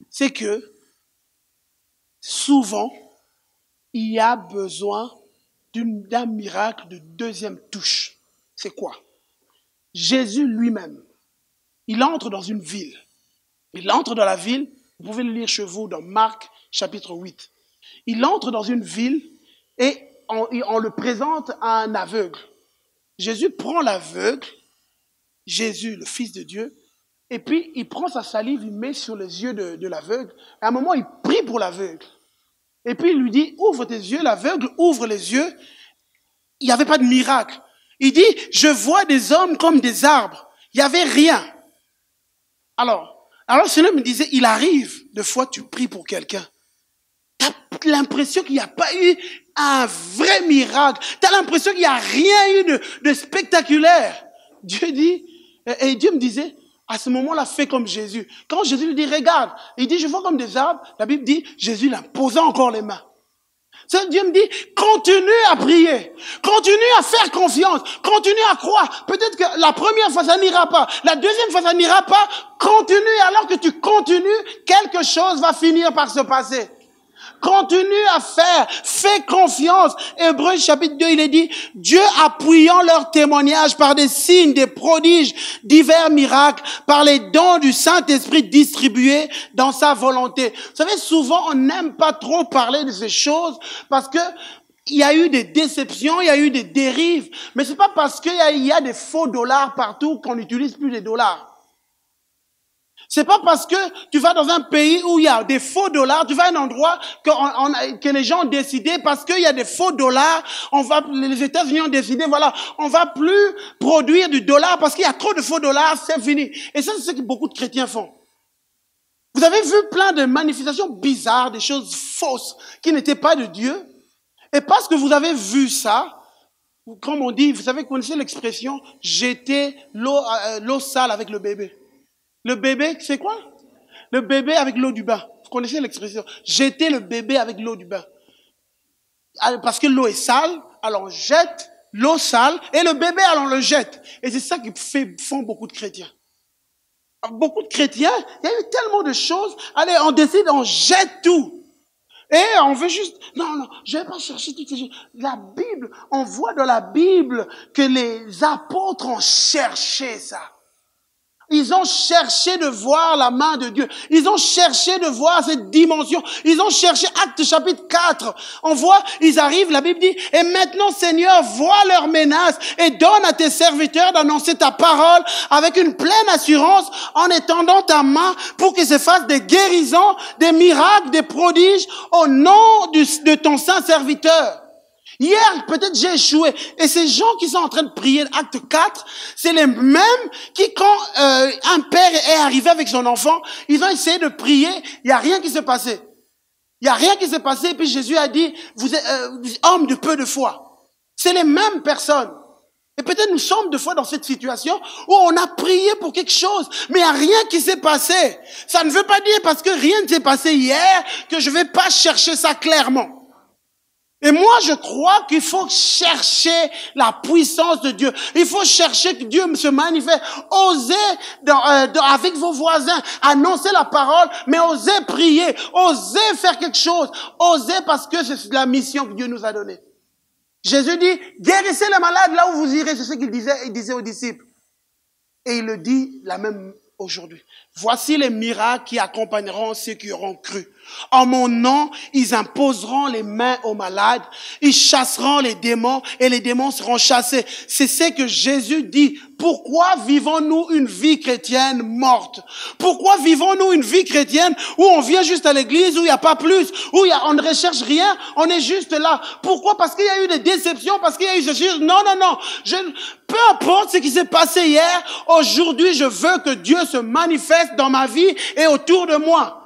c'est que souvent, il y a besoin d'un miracle de deuxième touche. C'est quoi? Jésus lui-même, il entre dans une ville. Il entre dans la ville, vous pouvez le lire chez vous dans Marc chapitre 8. Il entre dans une ville et on le présente à un aveugle. Jésus prend l'aveugle, Jésus, le Fils de Dieu, et puis il prend sa salive, il met sur les yeux de l'aveugle. À un moment, il prie pour l'aveugle. Et puis il lui dit, ouvre tes yeux, l'aveugle ouvre les yeux. Il n'y avait pas de miracle. Il dit, je vois des hommes comme des arbres. Il n'y avait rien. Alors le Seigneur me disait, il arrive, des fois tu pries pour quelqu'un. Tu as l'impression qu'il n'y a pas eu un vrai miracle. Tu as l'impression qu'il n'y a rien eu de spectaculaire. Dieu dit, et Dieu me disait, à ce moment-là, fais comme Jésus. Quand Jésus lui dit, regarde, il dit, je vois comme des arbres. La Bible dit, Jésus l'a posé encore les mains. Dieu me dit, continue à prier, continue à faire confiance, continue à croire. Peut-être que la première fois, ça n'ira pas. La deuxième fois, ça n'ira pas. Continue, alors que tu continues, quelque chose va finir par se passer. Continue à faire. Fais confiance. Hébreux chapitre 2, il est dit, Dieu appuyant leur témoignage par des signes, des prodiges, divers miracles, par les dons du Saint-Esprit distribués dans sa volonté. Vous savez, souvent, on n'aime pas trop parler de ces choses parce que il y a eu des déceptions, il y a eu des dérives. Mais c'est pas parce qu'il y a des faux dollars partout qu'on n'utilise plus les dollars. C'est pas parce que tu vas dans un pays où il y a des faux dollars, tu vas à un endroit que les gens ont décidé parce qu'il y a des faux dollars, les États-Unis ont décidé, voilà, on va plus produire du dollar parce qu'il y a trop de faux dollars, c'est fini. Et ça, c'est ce que beaucoup de chrétiens font. Vous avez vu plein de manifestations bizarres, des choses fausses qui n'étaient pas de Dieu. Et parce que vous avez vu ça, comme on dit, vous savez, vous connaissez l'expression, jeter l'eau sale avec le bébé. Le bébé, c'est quoi? Le bébé avec l'eau du bain. Vous connaissez l'expression, jeter le bébé avec l'eau du bain. Parce que l'eau est sale, alors on jette l'eau sale et le bébé, alors on le jette. Et c'est ça qui font beaucoup de chrétiens. Beaucoup de chrétiens, il y a eu tellement de choses, allez, on décide, on jette tout. Et on veut juste, non, je vais pas chercher toutes ces choses. La Bible, on voit dans la Bible que les apôtres ont cherché ça. Ils ont cherché de voir la main de Dieu. Ils ont cherché de voir cette dimension. Ils ont cherché, Actes chapitre 4. On voit, ils arrivent, la Bible dit, et maintenant Seigneur, vois leurs menaces et donne à tes serviteurs d'annoncer ta parole avec une pleine assurance en étendant ta main pour que se fassent des guérisons, des miracles, des prodiges au nom de ton saint serviteur. Hier, peut-être j'ai échoué. Et ces gens qui sont en train de prier, acte 4, c'est les mêmes qui, quand un père est arrivé avec son enfant, ils ont essayé de prier, il n'y a rien qui s'est passé. Il n'y a rien qui s'est passé, et puis Jésus a dit, vous êtes homme de peu de foi. C'est les mêmes personnes. Et peut-être nous sommes des fois dans cette situation où on a prié pour quelque chose, mais il n'y a rien qui s'est passé. Ça ne veut pas dire parce que rien ne s'est passé hier que je ne vais pas chercher ça clairement. Et moi, je crois qu'il faut chercher la puissance de Dieu. Il faut chercher que Dieu se manifeste. Osez avec vos voisins annoncer la parole, mais osez prier, osez faire quelque chose, osez parce que c'est la mission que Dieu nous a donnée. Jésus dit, guérissez les malades là où vous irez. C'est ce qu'il disait aux disciples. Et il le dit la même aujourd'hui. Voici les miracles qui accompagneront ceux qui auront cru. En mon nom, ils imposeront les mains aux malades, ils chasseront les démons et les démons seront chassés. C'est ce que Jésus dit. Pourquoi vivons-nous une vie chrétienne morte? Pourquoi vivons-nous une vie chrétienne où on vient juste à l'église, où il n'y a pas plus, où on ne recherche rien, on est juste là? Pourquoi? Parce qu'il y a eu des déceptions, parce qu'il y a eu ceci. Non. Peu importe ce qui s'est passé hier, aujourd'hui je veux que Dieu se manifeste dans ma vie et autour de moi.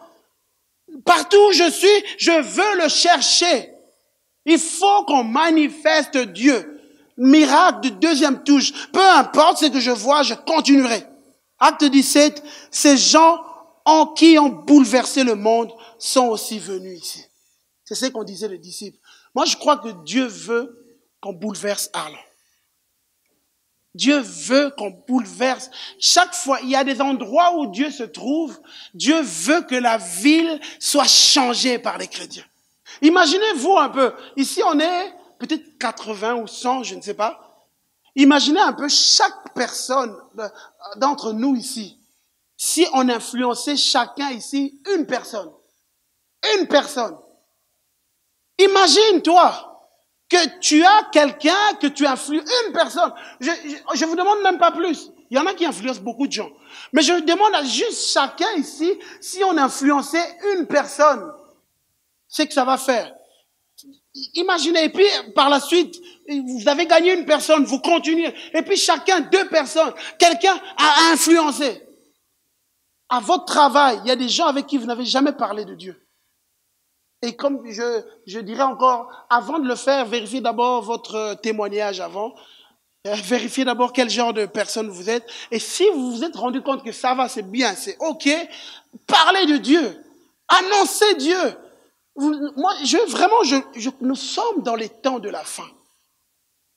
Partout où je suis, je veux le chercher. Il faut qu'on manifeste Dieu. Miracle de deuxième touche. Peu importe ce que je vois, je continuerai. Acte 17, ces gens qui ont bouleversé le monde sont aussi venus ici. C'est ce qu'on disait les disciples. Moi, je crois que Dieu veut qu'on bouleverse Arlon. Dieu veut qu'on bouleverse. Chaque fois, il y a des endroits où Dieu se trouve. Dieu veut que la ville soit changée par les chrétiens. Imaginez-vous un peu. Ici, on est peut-être 80 ou 100, je ne sais pas. Imaginez un peu chaque personne d'entre nous ici. Si on influençait chacun ici une personne. Une personne. Imagine-toi que tu as quelqu'un, que tu influes une personne. Je vous demande même pas plus. Il y en a qui influencent beaucoup de gens. Mais je demande à juste chacun ici, si on influençait une personne, c'est que ça va faire. Imaginez, et puis par la suite, vous avez gagné une personne, vous continuez, et puis chacun, 2 personnes, quelqu'un a influencé. À votre travail, il y a des gens avec qui vous n'avez jamais parlé de Dieu. Et comme je dirais encore, avant de le faire, vérifiez d'abord votre témoignage avant. Vérifiez d'abord quel genre de personne vous êtes. Et si vous vous êtes rendu compte que ça va, c'est bien, c'est OK, parlez de Dieu. Annoncez Dieu. Nous sommes dans les temps de la fin.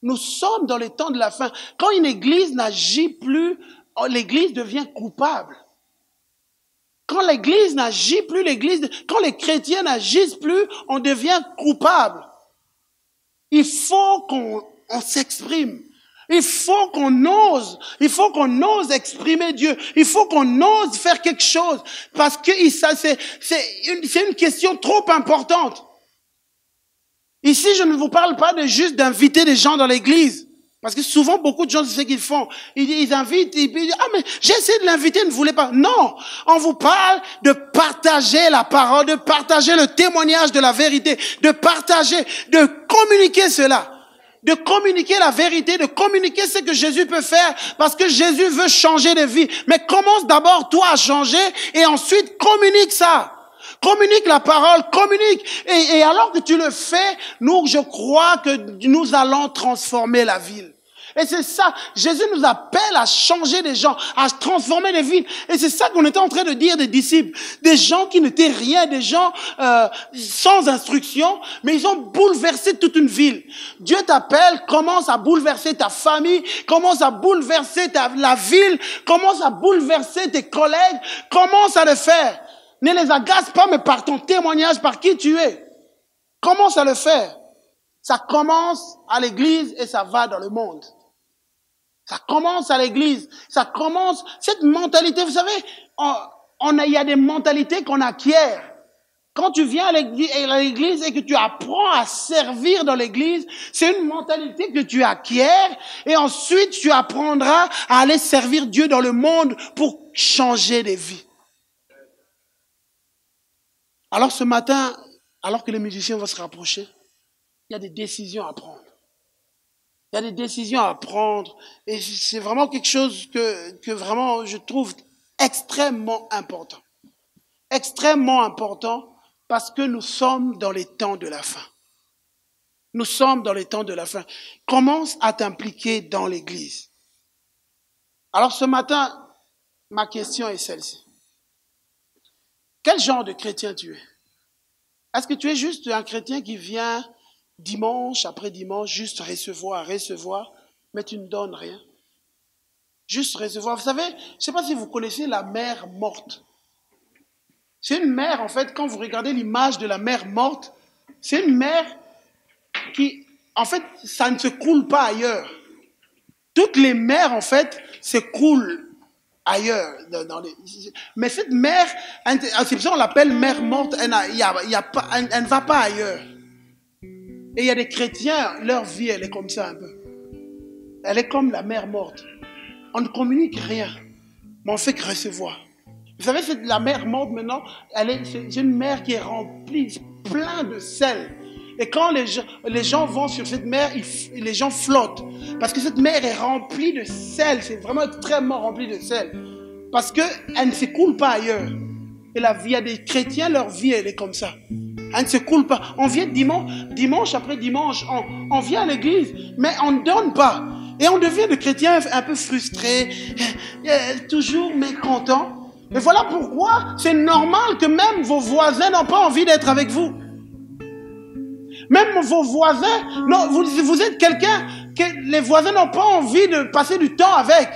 Nous sommes dans les temps de la fin. Quand une église n'agit plus, l'église devient coupable. Quand l'Église n'agit plus, quand les chrétiens n'agissent plus, on devient coupable. Il faut qu'on s'exprime. Il faut qu'on ose exprimer Dieu. Il faut qu'on ose faire quelque chose. Parce que c'est une question trop importante. Ici, je ne vous parle pas de juste d'inviter des gens dans l'église. Parce que souvent, beaucoup de gens, c'est ce qu'ils font. Ils invitent, ils disent, ah, mais j'ai essayé de l'inviter, il ne voulait pas. Non, on vous parle de partager la parole, de partager le témoignage de la vérité, de partager, de communiquer cela. De communiquer la vérité, de communiquer ce que Jésus peut faire, parce que Jésus veut changer de vie. Mais commence d'abord toi à changer, et ensuite communique ça. Communique la parole, communique. Et alors que tu le fais, je crois que nous allons transformer la ville. Et c'est ça, Jésus nous appelle à changer des gens, à transformer les villes. Et c'est ça qu'on était en train de dire des disciples. Des gens qui n'étaient rien, des gens sans instruction, mais ils ont bouleversé toute une ville. Dieu t'appelle, commence à bouleverser ta famille, commence à bouleverser la ville, commence à bouleverser tes collègues, commence à le faire. Ne les agace pas, mais par ton témoignage, par qui tu es. Commence à le faire. Ça commence à l'église et ça va dans le monde. Ça commence à l'église. Ça commence, cette mentalité, vous savez, il y a des mentalités qu'on acquiert. Quand tu viens à l'église et que tu apprends à servir dans l'église, c'est une mentalité que tu acquiers et ensuite tu apprendras à aller servir Dieu dans le monde pour changer des vies. Alors ce matin, alors que les musiciens vont se rapprocher, il y a des décisions à prendre. Il y a des décisions à prendre et c'est vraiment quelque chose que vraiment je trouve extrêmement important. Extrêmement important parce que nous sommes dans les temps de la fin. Nous sommes dans les temps de la fin. Commence à t'impliquer dans l'église. Alors ce matin, ma question est celle-ci. Quel genre de chrétien tu es? Est-ce que tu es juste un chrétien qui vient dimanche après dimanche, juste recevoir, mais tu ne donnes rien? Juste recevoir. Vous savez, je ne sais pas si vous connaissez la mer morte. C'est une mer, en fait, quand vous regardez l'image de la mer morte, c'est une mer qui, en fait, ça ne se coule pas ailleurs. Toutes les mers, en fait, se coulent ailleurs. Mais cette mer, c'est pour ça qu'on l'appelle mer morte, elle ne va pas ailleurs. Et il y a des chrétiens, leur vie, elle est comme ça un peu. Elle est comme la mer morte. On ne communique rien, mais on fait que recevoir. Vous savez, la mer morte maintenant, c'est une mer qui est remplie, plein de sel. Et quand les gens vont sur cette mer, les gens flottent. Parce que cette mer est remplie de sel. C'est vraiment extrêmement rempli de sel. Parce qu'elle ne se coule pas ailleurs. Et la vie, il y a des chrétiens, leur vie, elle est comme ça. Elle ne se coule pas. On vient dimanche après dimanche, on vient à l'église, mais on ne donne pas. Et on devient des chrétiens un peu frustrés, toujours mécontents. Et voilà pourquoi c'est normal que même vos voisins n'ont pas envie d'être avec vous. Même vos voisins, non, vous êtes quelqu'un que les voisins n'ont pas envie de passer du temps avec.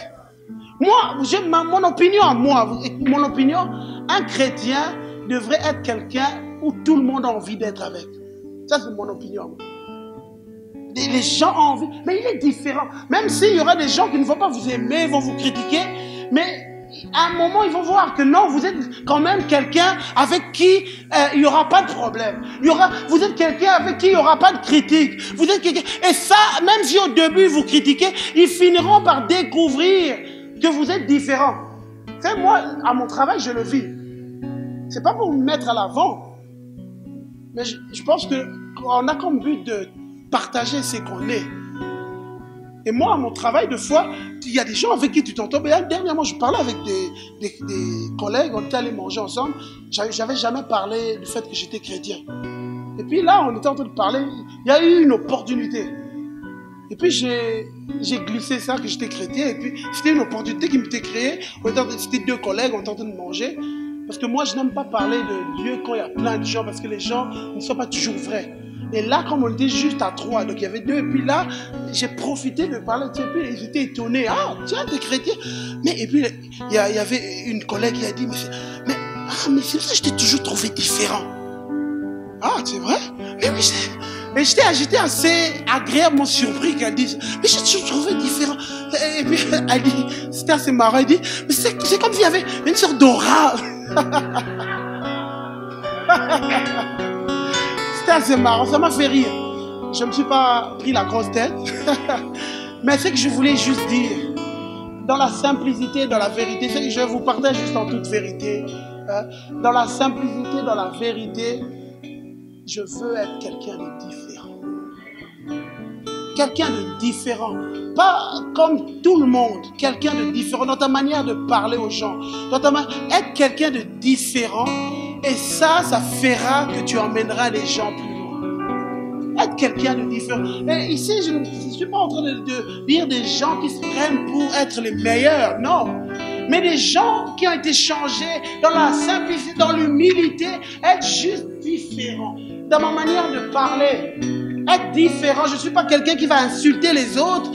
Moi, j'ai mon opinion à moi. Mon opinion, un chrétien devrait être quelqu'un où tout le monde a envie d'être avec. Ça, c'est mon opinion. Les gens ont envie, mais il est différent. Même s'il y aura des gens qui ne vont pas vous aimer, vont vous critiquer, mais à un moment, ils vont voir que non, vous êtes quand même quelqu'un avec qui il n'y aura pas de problème. Vous êtes quelqu'un avec qui il n'y aura pas de critique. Vous êtes quelqu'un, et ça, même si au début vous critiquez, ils finiront par découvrir que vous êtes différent. C'est moi, à mon travail, je le vis. C'est pas pour me mettre à l'avant, mais je pense qu'on a comme but de partager ce qu'on est. Et moi, à mon travail, de fois, il y a des gens avec qui tu t'entends. Mais dernièrement, je parlais avec des collègues, on était allés manger ensemble. J'avais jamais parlé du fait que j'étais chrétien. Et puis là, on était en train de parler. Il y a eu une opportunité. Et puis j'ai glissé ça, que j'étais chrétien. Et puis c'était une opportunité qui m'était créée. C'était deux collègues, on était en train de manger. Parce que moi, je n'aime pas parler de Dieu quand il y a plein de gens. Parce que les gens ne sont pas toujours vrais. Et là, comme on était juste à 3, donc il y avait 2, et puis là, j'ai profité de parler, et puis ils étaient étonnés. Ah, tiens, t'es chrétien. Mais, et puis, il y avait une collègue qui a dit, mais Ah, mais c'est ça, je t'ai toujours trouvé différent. Ah, c'est vrai? Mais oui, j'étais assez agréablement surpris qu'elle dise, mais j'ai toujours trouvé différent. Et puis, elle dit, c'était assez marrant, elle dit, mais c'est comme s'il y avait une sorte d'aura. C'était assez marrant, ça m'a fait rire. Je ne me suis pas pris la grosse tête. Mais ce que je voulais juste dire, dans la simplicité, dans la vérité, c'est que je vous partage juste en toute vérité. Dans la simplicité, dans la vérité, je veux être quelqu'un de différent. Quelqu'un de différent. Pas comme tout le monde. Quelqu'un de différent. Dans ta manière de parler aux gens. Être quelqu'un de différent. Et ça fera que tu emmèneras les gens plus loin. Être quelqu'un de différent. Et ici, je ne suis pas en train de dire des gens qui se prennent pour être les meilleurs. Non. Mais des gens qui ont été changés dans la simplicité, dans l'humilité. Être juste différent. Dans ma manière de parler. Être différent. Je ne suis pas quelqu'un qui va insulter les autres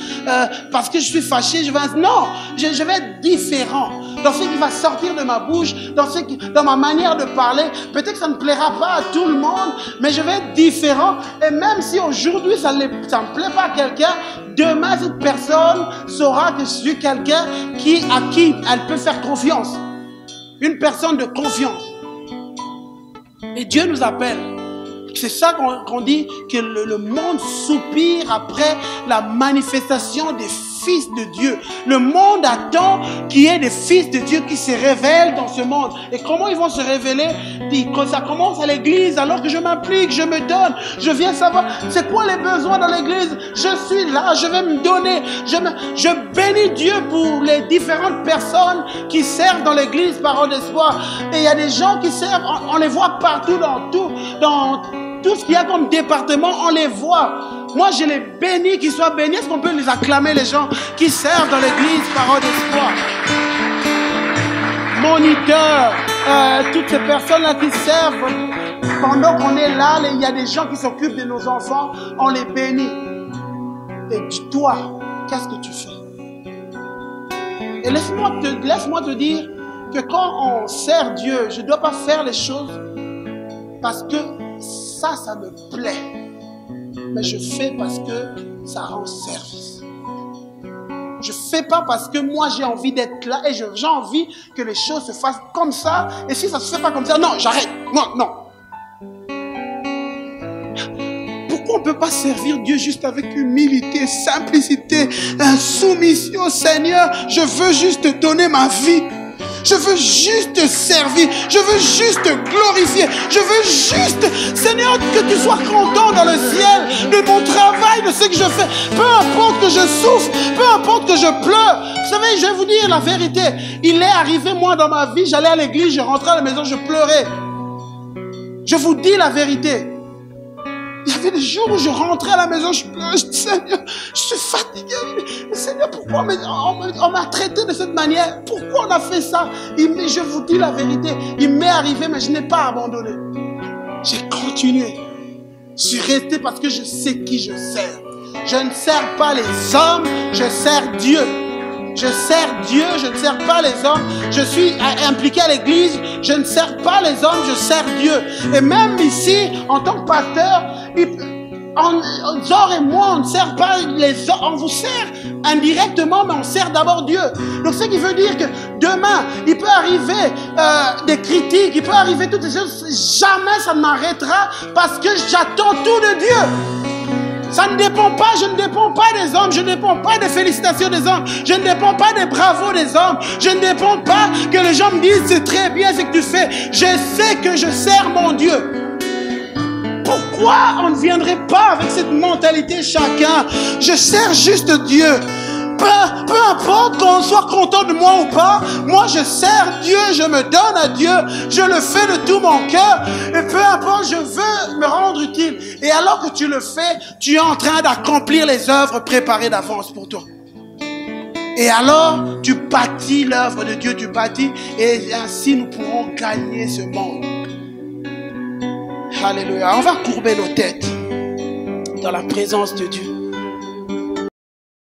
parce que je suis fâché. Non, je vais être différent. Dans ce qui va sortir de ma bouche, dans ma manière de parler. Peut-être que ça ne plaira pas à tout le monde, mais je vais être différent. Et même si aujourd'hui ça ne plaît pas à quelqu'un, demain cette personne saura que je suis quelqu'un à qui elle peut faire confiance. Une personne de confiance. Et Dieu nous appelle. C'est ça qu'on dit que le monde soupire après la manifestation des fils de Dieu. Le monde attend qu'il y ait des fils de Dieu qui se révèlent dans ce monde. Et comment ils vont se révéler? Ça commence à l'église, alors que je m'implique, je me donne. Je viens savoir c'est quoi les besoins dans l'église. Je suis là, je vais me donner. Je bénis Dieu pour les différentes personnes qui servent dans l'église Parole d'Espoir. Et il y a des gens qui servent, on les voit partout dans tout ce qu'il y a comme département, on les voit. Moi, je les bénis, qu'ils soient bénis. Est-ce qu'on peut les acclamer, les gens qui servent dans l'église Parole d'Espoir? Moniteurs, toutes ces personnes-là qui servent. Pendant qu'on est là, il y a des gens qui s'occupent de nos enfants, on les bénit. Et toi, qu'est-ce que tu fais? Et laisse-moi te dire que quand on sert Dieu, je ne dois pas faire les choses parce que ça me plaît. Mais je fais parce que ça rend service. Je ne fais pas parce que moi j'ai envie d'être là et j'ai envie que les choses se fassent comme ça. Et si ça ne se fait pas comme ça, non, j'arrête. Non. Pourquoi on ne peut pas servir Dieu juste avec humilité, simplicité, soumission au Seigneur? Je veux juste te donner ma vie. Je veux juste te servir. Je veux juste te glorifier. Je veux juste, Seigneur, que tu sois content dans le ciel de mon travail, de ce que je fais. Peu importe que je souffre, peu importe que je pleure. Vous savez, je vais vous dire la vérité. Il est arrivé, moi, dans ma vie, j'allais à l'église, je rentrais à la maison, je pleurais. Je vous dis la vérité. Il y avait des jours où je rentrais à la maison, je pleurais, je dis, Seigneur, je suis fatigué. Seigneur, pourquoi on m'a traité de cette manière? Pourquoi on a fait ça? Je vous dis la vérité, il m'est arrivé, mais je n'ai pas abandonné. J'ai continué. Je suis resté parce que je sais qui je sers. Je ne sers pas les hommes, je sers Dieu. Je sers Dieu, je ne sers pas les hommes. Je suis impliqué à l'église, je ne sers pas les hommes, je sers Dieu. Et même ici, en tant que pasteur, Zor et moi, on ne sert pas les hommes, on vous sert indirectement, mais on sert d'abord Dieu. Donc ce qui veut dire que demain, il peut arriver des critiques, il peut arriver toutes ces choses. Jamais ça ne m'arrêtera parce que j'attends tout de Dieu. Ça ne dépend pas, je ne dépends pas des hommes, je ne dépends pas des félicitations des hommes, je ne dépends pas des bravos des hommes, je ne dépends pas que les gens me disent c'est très bien ce que tu fais. Je sais que je sers mon Dieu. Pourquoi on ne viendrait pas avec cette mentalité chacun? Je sers juste Dieu. Peu importe qu'on soit content de moi ou pas, moi je sers Dieu, je me donne à Dieu, je le fais de tout mon cœur, et peu importe, je veux me rendre utile. Et alors que tu le fais, tu es en train d'accomplir les œuvres préparées d'avance pour toi. Et alors, tu bâtis l'œuvre de Dieu, tu bâtis, et ainsi nous pourrons gagner ce monde. Alléluia. On va courber nos têtes dans la présence de Dieu.